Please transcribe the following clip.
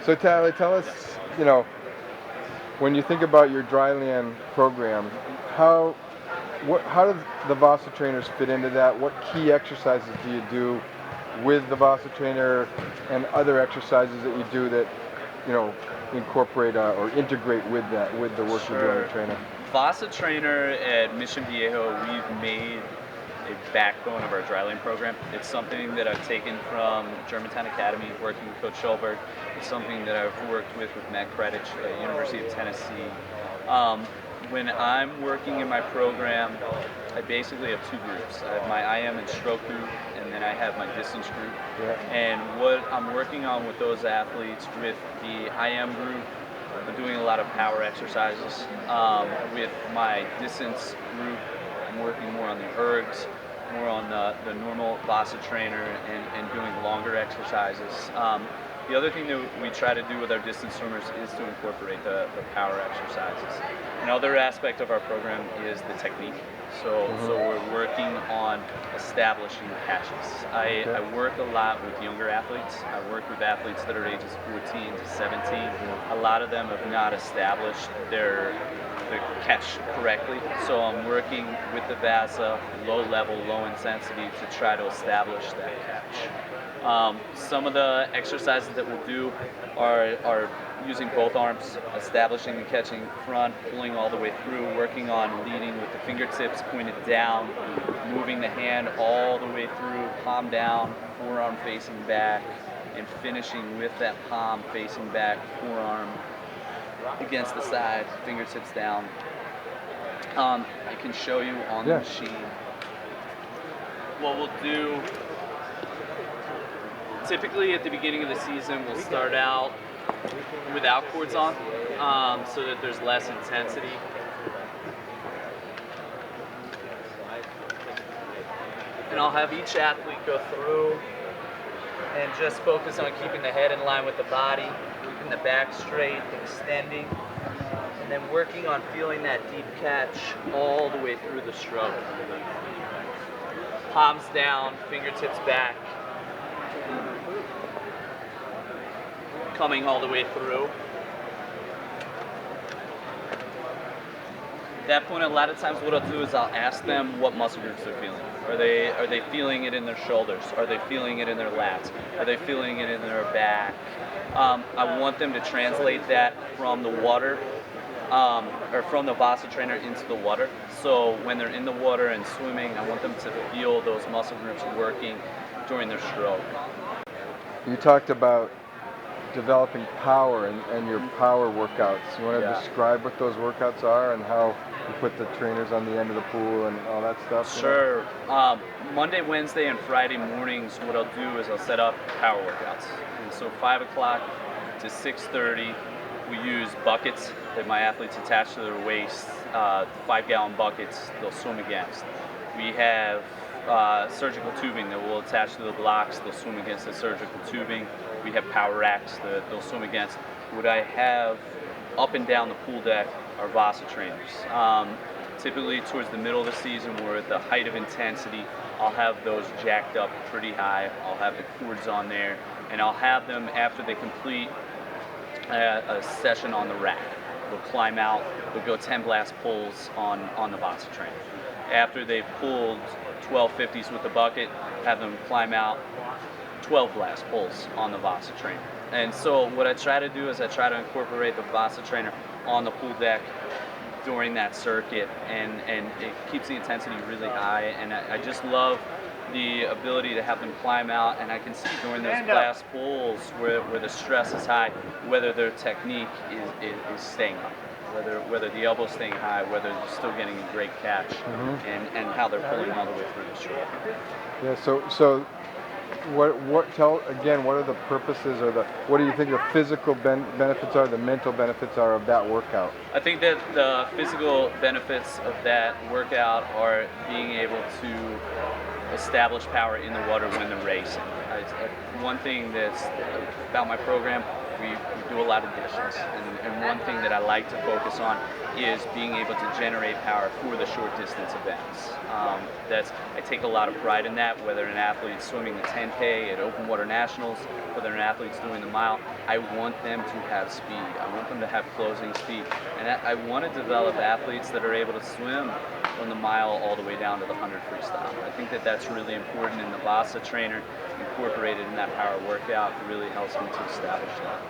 So Tyler, tell us, you know, when you think about your Dryland program, how how does the Vasa trainers fit into that? What key exercises do you do with the Vasa trainer and other exercises that you do that, you know, incorporate or integrate with that, with the work you're doing Sure. with trainer? Vasa Trainer at Mission Viejo, we've made a backbone of our Dryland program. It's something that I've taken from Germantown Academy, working with Coach Schulberg. It's something that I've worked with Matt Kretich at University of Tennessee. Um, when I'm working in my program, I basically have two groups. I have my IM and stroke group, and then I have my distance group. Yeah. And what I'm working on with those athletes, with the IM group, I'm doing a lot of power exercises. With my distance group, I'm working more on the ergs, more on the normal Vasa trainer, and doing longer exercises. The other thing that we try to do with our distance swimmers is to incorporate the power exercises. Another aspect of our program is the technique. So we're working on establishing catches. I work a lot with younger athletes. I work with athletes that are ages 14 to 17. A lot of them have not established their catch correctly. So I'm working with the Vasa, low level, low intensity, to try to establish that catch. Some of the exercises that we'll do are using both arms, establishing and catching front, pulling all the way through, working on leading with the fingertips pointed down, moving the hand all the way through, palm down, forearm facing back, and finishing with that palm facing back, forearm against the side, fingertips down. I can show you on the machine. What we'll do, typically at the beginning of the season, we'll start out without cords on, so that there's less intensity. And I'll have each athlete go through and just focus on keeping the head in line with the body, keeping the back straight, extending, and then working on feeling that deep catch all the way through the stroke. Palms down, fingertips back, coming all the way through. At that point, a lot of times what I'll do is I'll ask them what muscle groups they're feeling. Are they feeling it in their shoulders? Are they feeling it in their lats? Are they feeling it in their back? I want them to translate that from the water, or from the Vasa trainer into the water. So when they're in the water and swimming, I want them to feel those muscle groups working during their stroke. You talked about developing power and your power workouts. You want to describe what those workouts are and how you put the trainers on the end of the pool and all that stuff? Sure. Monday, Wednesday, and Friday mornings, what I'll do is I'll set up power workouts. And so 5 o'clock to 6:30, we use buckets that my athletes attach to their waist, 5-gallon buckets they'll swim against. We have surgical tubing that will attach to the blocks, they'll swim against the surgical tubing. We have power racks that they'll swim against. What I have up and down the pool deck are Vasa trainers. Typically towards the middle of the season, we're at the height of intensity. I'll have those jacked up pretty high. I'll have the cords on there, and I'll have them after they complete a session on the rack. They'll climb out, they'll go 10 blast pulls on the Vasa trainer. After they've pulled 1250s with the bucket, have them climb out 12 blast pulls on the Vasa trainer. And so what I try to do is I try to incorporate the Vasa trainer on the pool deck during that circuit, and it keeps the intensity really high, and I just love the ability to have them climb out, and I can see during those blast pulls where the stress is high, whether their technique is staying up, whether the elbow's staying high, whether they're still getting a great catch, and how they're pulling all the way through the stroke. Yeah, so tell again, what are the purposes, or what do you think the physical benefits are, the mental benefits are of that workout? I think that the physical benefits of that workout are being able to establish power in the water when they're racing. One thing that's about my program, we do a lot of dishes. And one thing that I like to focus on is being able to generate power for the short distance events. I take a lot of pride in that, whether an athlete's swimming the 10K at Open Water Nationals, whether an athlete's doing the mile. I want them to have speed. I want them to have closing speed. And I want to develop athletes that are able to swim from the mile all the way down to the 100 freestyle. I think that that's really important, and the Vasa Trainer incorporated in that power workout really helps me to establish that.